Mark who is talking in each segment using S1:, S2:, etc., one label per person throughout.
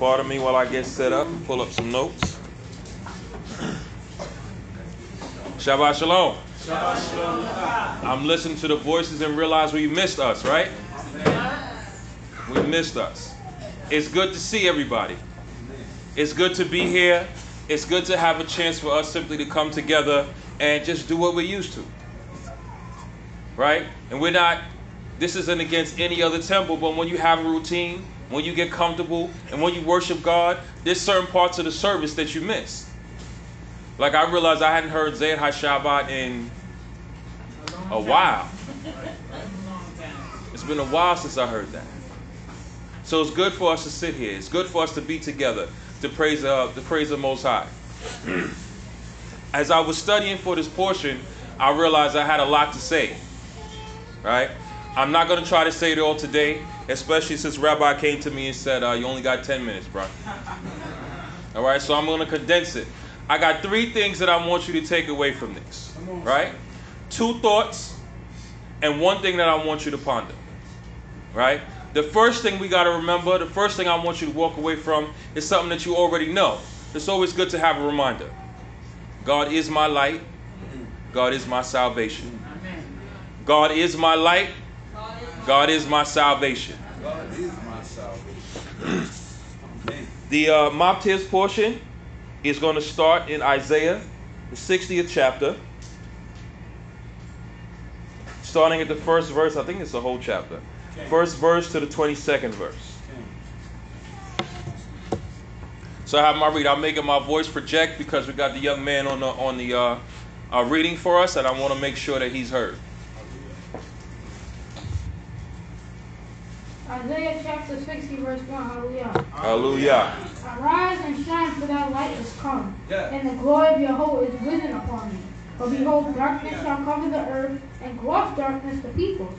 S1: Pardon me while I get set up and pull up some notes. Shabbat Shalom.
S2: Shabbat Shalom.
S1: I'm listening to the voices and realize we missed us, right? We missed us. It's good to see everybody. It's good to be here. It's good to have a chance for us simply to come together and just do what we're used to. Right? And we're not, this isn't against any other temple, but when you have a routine, when you get comfortable, and when you worship God, there's certain parts of the service that you miss. Like I realized I hadn't heard Zayd HaShabbat in a while. It's been a while since I heard that. So it's good for us to sit here. It's good for us to be together to praise the Most High. As I was studying for this portion, I realized I had a lot to say. Right? I'm not going to try to say it all today, especially since Rabbi came to me and said, you only got 10 minutes, bro. All right, so I'm going to condense it. I got 3 things that I want you to take away from this. Right? 2 thoughts and 1 thing that I want you to ponder. Right? The first thing we got to remember, the first thing I want you to walk away from is something that you already know. It's always good to have a reminder. God is my light. God is my salvation. God is my light. God is my salvation.
S2: God is my salvation.
S1: The Maftir's portion is going to start in Isaiah, the 60th chapter. Starting at the first verse, I think it's the whole chapter. Okay. First verse to the 22nd verse. Okay. So I have my read. I'm making my voice project because we got the young man on the reading for us, and I want to make sure that he's heard.
S3: Isaiah chapter 60 verse 1. Hallelujah.
S1: Hallelujah.
S3: Arise and shine, for thy light is come, and the glory of Yahweh is risen upon thee. For behold, darkness shall cover the earth, and gross darkness the peoples.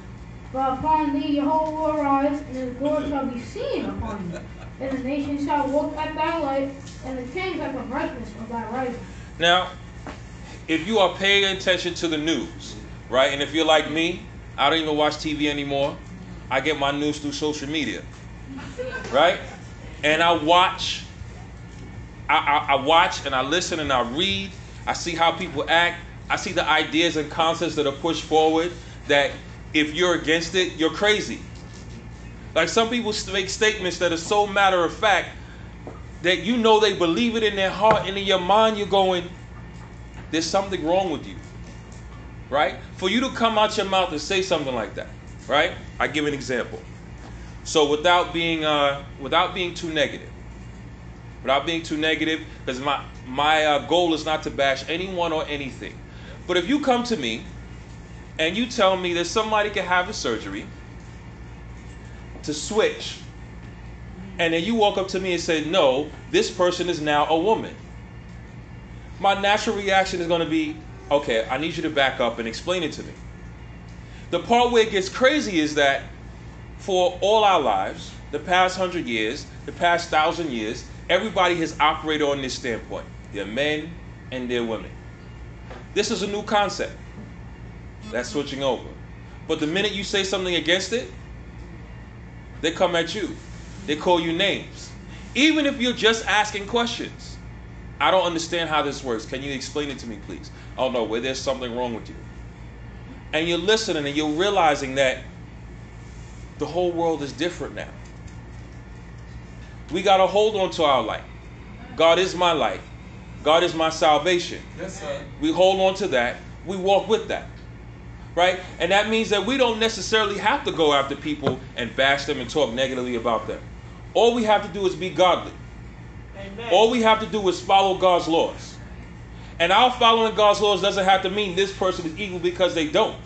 S3: But upon thee Yahweh will arise, and his glory shall be seen upon thee. And the nations shall look at thy light, and the kings at the brightness of thy rising.
S1: Now, if you are paying attention to the news, right, and if you're like me, I don't even watch TV anymore. I get my news through social media, right? And I watch and I listen and I read. I see how people act. I see the ideas and concepts that are pushed forward that if you're against it, you're crazy. Like some people make statements that are so matter of fact that you know they believe it in their heart, and in your mind you're going, there's something wrong with you, right? For you to come out your mouth and say something like that, right? I give an example. So without being too negative, because my goal is not to bash anyone or anything. But if you come to me and you tell me that somebody can have a surgery to switch, and then you walk up to me and say, no, this person is now a woman, my natural reaction is going to be, okay, I need you to back up and explain it to me. The part where it gets crazy is that for all our lives, the past 100 years, the past 1,000 years, everybody has operated on this standpoint. They're men and they're women. This is a new concept. That's switching over. But the minute you say something against it, they come at you. They call you names. Even if you're just asking questions. I don't understand how this works. Can you explain it to me, please? Oh no, well, there's something wrong with you. And you're listening and you're realizing that the whole world is different now. We got to hold on to our light. God is my light. God is my salvation.
S2: Yes, sir.
S1: We hold on to that. We walk with that. Right? And that means that we don't necessarily have to go after people and bash them and talk negatively about them. All we have to do is be godly. Amen. All we have to do is follow God's laws. And our following God's laws doesn't have to mean this person is evil because they don't.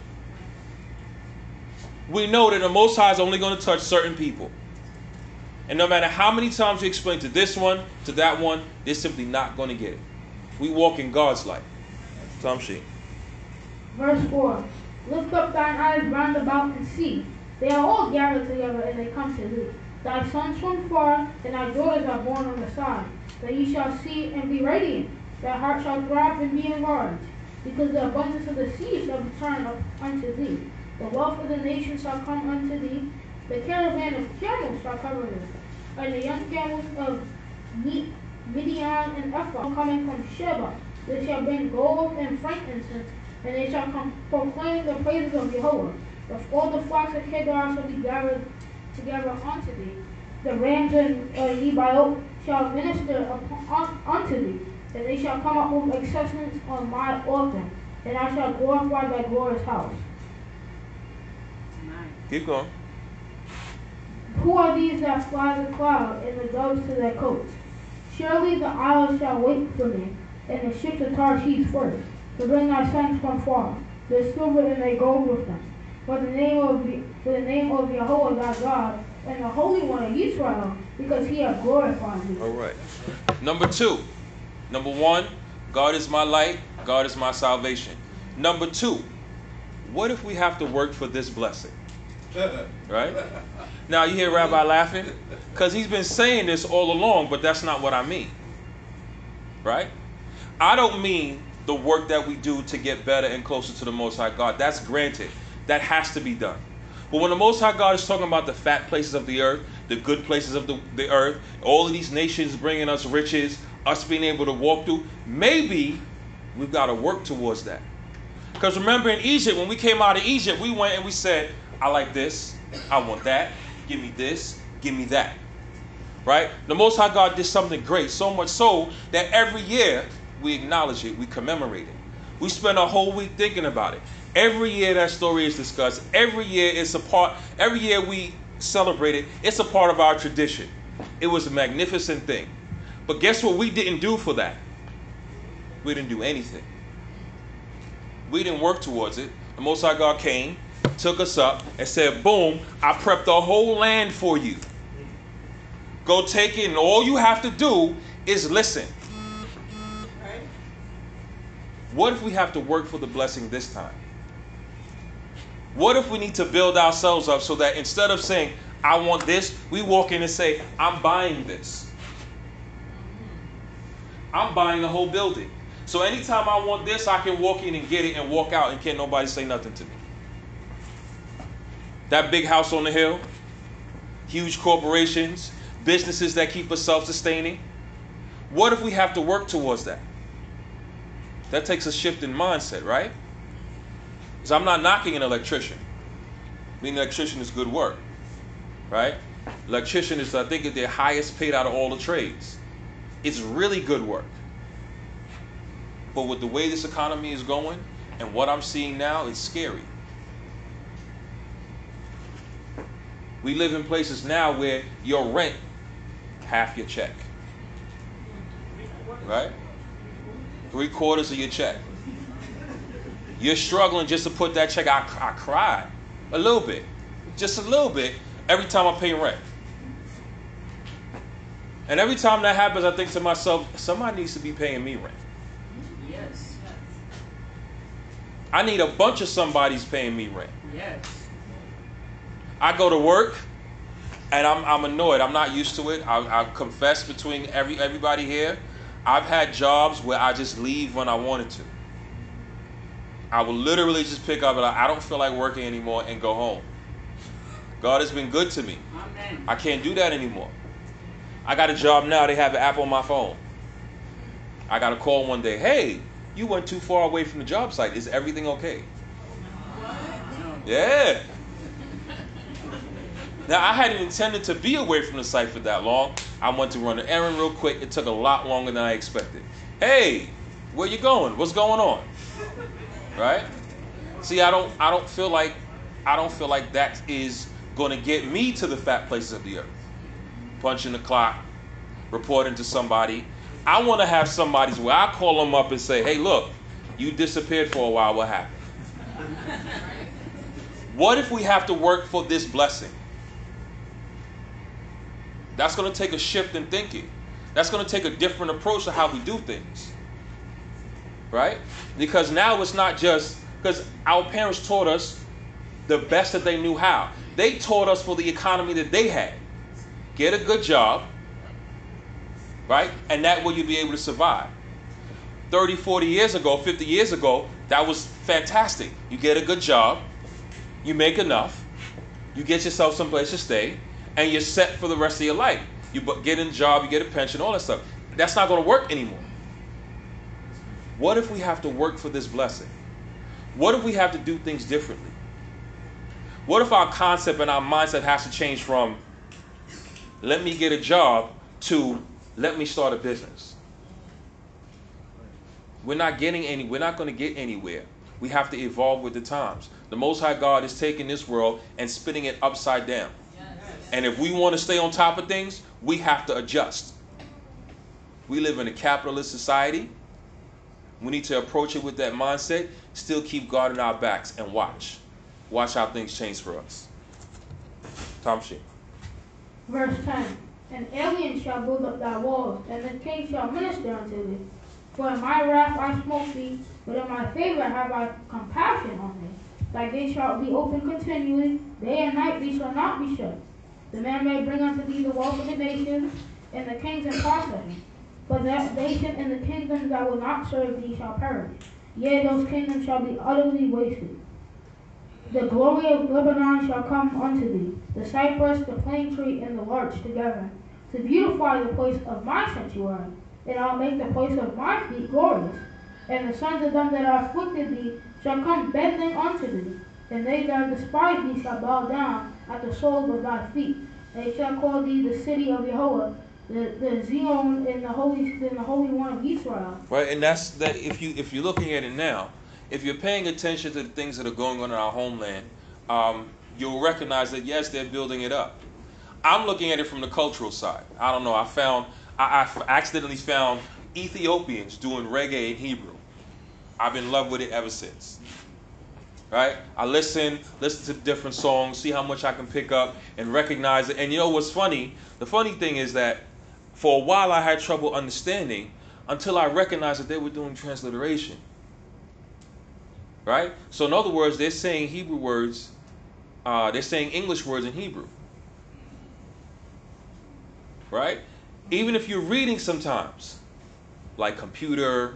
S1: We know that the Most High is only going to touch certain people. And no matter how many times you explain to this one, to that one, they're simply not going to get it. We walk in God's light. Tamshi.
S3: Verse 4. Lift up thine eyes round about and see. They are all gathered together, and they come to thee. Thy sons from far, and thy daughters are born on the side. That ye shall see and be radiant. Thy heart shall throb and be enlarged. Because the abundance of the sea shall return up unto thee. The wealth of the nations shall come unto thee. The caravan of camels shall cover thee. and the young camels of Midian and Ephah coming from Sheba. They shall bring gold and frankincense, and they shall proclaim the praises of Jehovah. All the flocks of Kedar shall be gathered together unto thee. The rams and Nebaioth shall minister unto thee, and they shall come up with accessories on my altar, and I shall glorify thy glorious house.
S1: Keep going.
S3: Who are these that fly the cloud, and the doves to their coats? Surely the isles shall wait for me, and the ships of Tarshish first, to bring thy sons from far, their silver and their gold with them. For the name of Jehovah thy God, and the Holy One of Israel, because he hath glorified me.
S1: All right. Number 2. Number 1, God is my light, God is my salvation. Number 2, what if we have to work for this blessing? Right? Now you hear Rabbi laughing, because he's been saying this all along, but that's not what I mean. Right? I don't mean the work that we do to get better and closer to the Most High God. That's granted. That has to be done. But when the Most High God is talking about the fat places of the earth, the good places of the earth, all of these nations bringing us riches, us being able to walk through, maybe we've got to work towards that. Because remember in Egypt, when we came out of Egypt, we went and we said, I like this, I want that, give me this, give me that. Right? The Most High God did something great, so much so that every year we acknowledge it, we commemorate it. We spend a whole week thinking about it. Every year that story is discussed. Every year it's a part. Every year we celebrate it. It's a part of our tradition. It was a magnificent thing. But guess what we didn't do for that? We didn't do anything. We didn't work towards it. The Most High God came, took us up, and said, boom, I prepped the whole land for you. Go take it, and all you have to do is listen.
S4: Right.
S1: What if we have to work for the blessing this time? What if we need to build ourselves up so that instead of saying, I want this, we walk in and say, I'm buying this. I'm buying the whole building. So anytime I want this, I can walk in and get it and walk out and can't nobody say nothing to me. That big house on the hill, huge corporations, businesses that keep us self-sustaining. What if we have to work towards that? That takes a shift in mindset, right? Because I'm not knocking an electrician. Being an electrician is good work, right? Electrician is, I think, the highest paid out of all the trades. It's really good work. But with the way this economy is going and what I'm seeing now, it's scary. We live in places now where your rent, half your check, right? 3/4 of your check. You're struggling just to put that check. I cry a little bit, just a little bit, every time I pay rent. And every time that happens, I think to myself, somebody needs to be paying me rent.
S4: Yes.
S1: I need a bunch of somebody's paying me rent.
S4: Yes.
S1: I go to work, and I'm annoyed. I'm not used to it. I confess between everybody here, I've had jobs where I just leave when I wanted to. I will literally just pick up and I don't feel like working anymore and go home. God has been good to me.
S4: Amen.
S1: I can't do that anymore. I got a job now. They have an app on my phone. I got a call one day. Hey, you went too far away from the job site. Is everything okay? Yeah. Now, I hadn't intended to be away from the site for that long. I went to run an errand real quick. It took a lot longer than I expected. Hey, where you going? What's going on? Right? See, I don't feel like that is going to get me to the fat places of the earth. Punching the clock, reporting to somebody. I want to have somebody's where I call them up and say, hey, look, you disappeared for a while. What happened? What if we have to work for this blessing? That's going to take a shift in thinking. That's going to take a different approach to how we do things. Right? Because now it's not just because our parents taught us the best that they knew how. They taught us for the economy that they had. Get a good job, right? And that way you'll be able to survive. 30, 40 years ago, 50 years ago, that was fantastic. You get a good job, you make enough, you get yourself someplace to stay, and you're set for the rest of your life. You get in a job, you get a pension, all that stuff. That's not going to work anymore. What if we have to work for this blessing? What if we have to do things differently? What if our concept and our mindset has to change from let me get a job to let me start a business? We're not going to get anywhere. We have to evolve with the times. The Most High God is taking this world and spinning it upside down. And if we want to stay on top of things, we have to adjust. We live in a capitalist society. We need to approach it with that mindset, still keep guarding our backs and watch. Watch how things change for us. Tamshi.
S3: Verse 10. An alien shall build up thy walls, and the king shall minister unto thee. For in my wrath I smote thee, but in my favor have I compassion on thee. Thy gates shall be open continually, day and night they shall not be shut. The man may bring unto thee the wealth of the nations, and the kings and processing. But that nation and the kingdoms that will not serve thee shall perish. Yea, those kingdoms shall be utterly wasted. The glory of Lebanon shall come unto thee, the cypress, the plane tree, and the larch together, to beautify the place of my sanctuary. And I'll make the place of my feet glorious. And the sons of them that have afflicted thee shall come bending unto thee. And they that despise thee shall bow down at the soles of thy feet. And they shall call thee the city of Jehovah, the Zion, and the Holy One of Israel.
S1: Right, and that's that. If you're looking at it now, if you're paying attention to the things that are going on in our homeland, you'll recognize that yes, they're building it up. I'm looking at it from the cultural side. I don't know. I accidentally found Ethiopians doing reggae in Hebrew. I've been in love with it ever since. Right? I listen to different songs, see how much I can pick up and recognize it. And you know what's funny? The funny thing is that for a while I had trouble understanding until I recognized that they were doing transliteration. Right? So in other words, they're saying Hebrew words, they're saying English words in Hebrew. Right? Even if you're reading sometimes, like computer,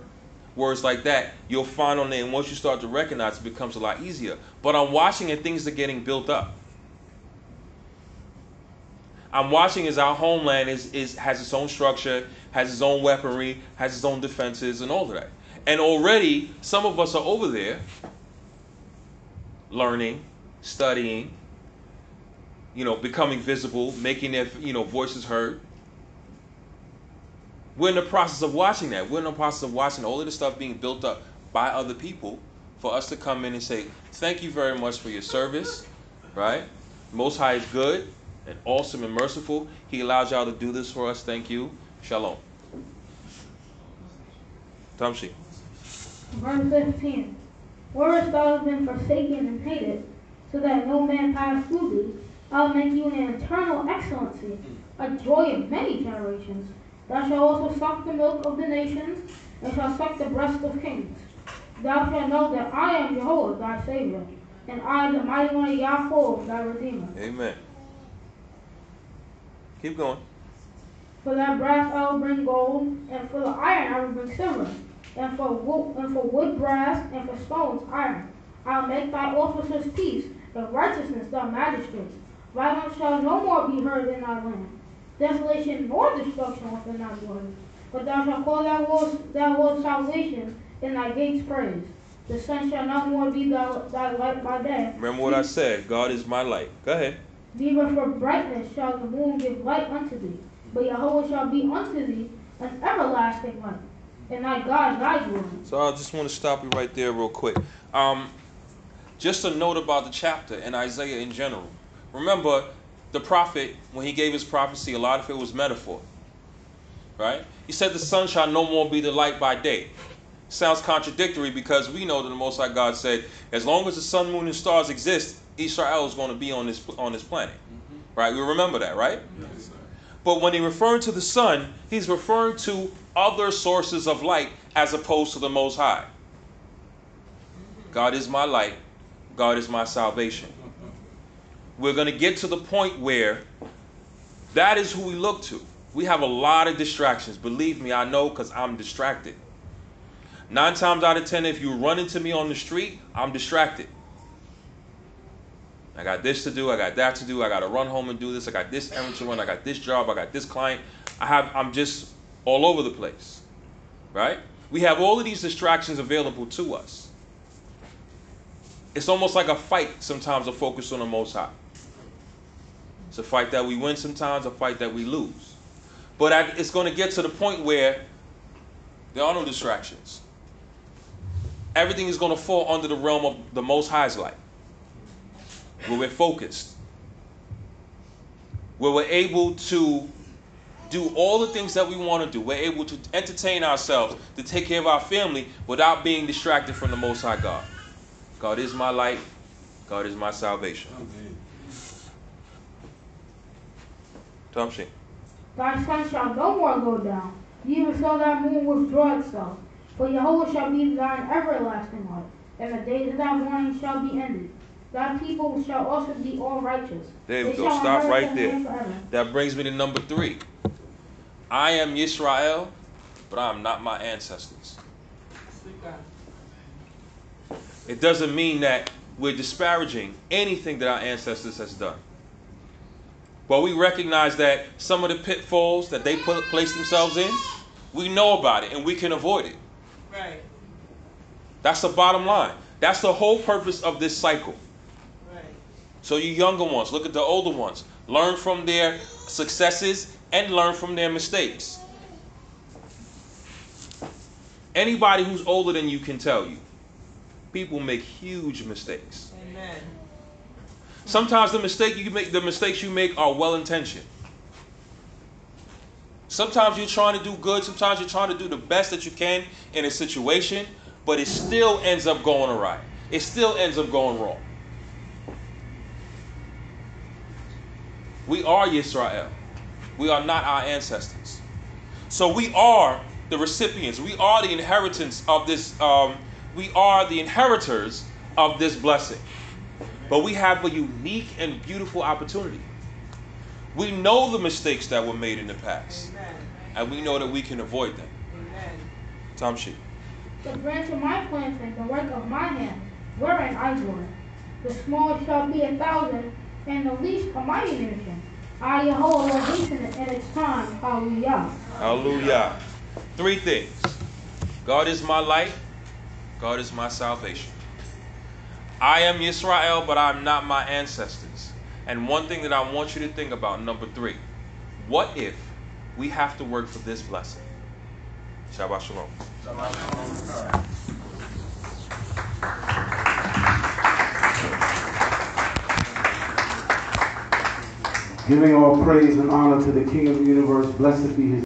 S1: words like that, you'll find on there, and once you start to recognize it, becomes a lot easier. But I'm watching and things are getting built up. I'm watching as our homeland has its own structure, has its own weaponry, has its own defenses, and all of that. And already, some of us are over there learning, studying, becoming visible, making their, voices heard. We're in the process of watching that. We're in the process of watching all of this stuff being built up by other people for us to come in and say, thank you very much for your service, right? Most High is good and awesome and merciful. He allows y'all to do this for us. Thank you. Shalom. Tamshi.
S3: Verse 15. Whereas thou hast been forsaken and hated, so that no man pass through thee, I'll make you an eternal excellency, a joy of many generations. Thou shalt also suck the milk of the nations, and shalt suck the breast of kings. Thou shalt know that I am Jehovah, thy Savior, and I, the mighty one of Yaakov, thy Redeemer.
S1: Amen. Keep going.
S3: For thy brass I will bring gold, and for the iron I will bring silver, and for wood brass, and for stones iron. I will make thy officers peace, and righteousness thy magistrates. Violence shall no more be heard in thy land. Desolation nor destruction within thy borders. But thou shalt call thy walls salvation, and thy gates praise. The sun shall not more be thy light by day.
S1: Remember what I said. God is my light. Go ahead.
S3: Neither for brightness shall the moon give light unto thee. But Jehovah shall be unto thee an everlasting light, and thy God thy glory.
S1: So I just want to stop you right there real quick. Just a note about the chapter and Isaiah in general. Remember, the prophet, when he gave his prophecy, a lot of it was metaphor. Right? He said the sun shall no more be the light by day. Sounds contradictory because we know that the Most High God said, as long as the sun, moon, and stars exist, Israel is going to be on this planet. Mm-hmm. Right? We remember that, right? Yes, sir. But when he referred to the sun, he's referring to other sources of light as opposed to the Most High. God is my light. God is my salvation. We're going to get to the point where that is who we look to. We have a lot of distractions. Believe me, I know, because I'm distracted. 9 times out of 10, if you run into me on the street, I'm distracted. I got this to do. I got that to do. I got to run home and do this. I got this errand to run. I got this job. I got this client. I'm just all over the place, right? We have all of these distractions available to us. It's almost like a fight sometimes to focus on the Most High. It's a fight that we win sometimes, a fight that we lose. But it's going to get to the point where there are no distractions. Everything is going to fall under the realm of the Most High's light, where we're focused, where we're able to do all the things that we want to do. We're able to entertain ourselves, to take care of our family without being distracted from the Most High God. God is my light. God is my salvation. Tamshi.
S3: Thy sun shall no more go down, neither shall thy moon withdraw itself. For Jehovah shall be thine everlasting light, and the days of thy mourning shall be ended. Thy people shall also be all righteous.
S1: There we go. Stop right there. That brings me to number 3. I am Yisrael, but I am not my ancestors. It doesn't mean that we're disparaging anything that our ancestors has done. But we recognize that some of the pitfalls that they place themselves in, we know about it and we can avoid it.
S4: Right.
S1: That's the bottom line. That's the whole purpose of this cycle.
S4: Right.
S1: So you younger ones, look at the older ones. Learn from their successes and learn from their mistakes. Anybody who's older than you can tell you, people make huge mistakes.
S4: Amen.
S1: Sometimes the mistakes you make are well-intentioned. Sometimes you're trying to do good. Sometimes you're trying to do the best that you can in a situation, but it still ends up going awry. It still ends up going wrong. We are Yisrael. We are not our ancestors. So we are the recipients. We are the inheritance of this. We are the inheritors of this blessing. But we have a unique and beautiful opportunity. We know the mistakes that were made in the past.
S4: Amen.
S1: And we know that we can avoid them.
S4: Amen.
S1: Tamshi.
S3: The branch of my planting, the work of my hand, wherein I join. The smallest shall be 1,000, and the least a mighty nation. I, Jehovah, will hasten it in its time. Hallelujah.
S1: Hallelujah. 3 things. God is my light. God is my salvation. I am Yisrael, but I'm not my ancestors. And one thing that I want you to think about, number 3. What if we have to work for this blessing? Shabbat shalom.
S5: Giving all praise and honor to the King of the universe, blessed be his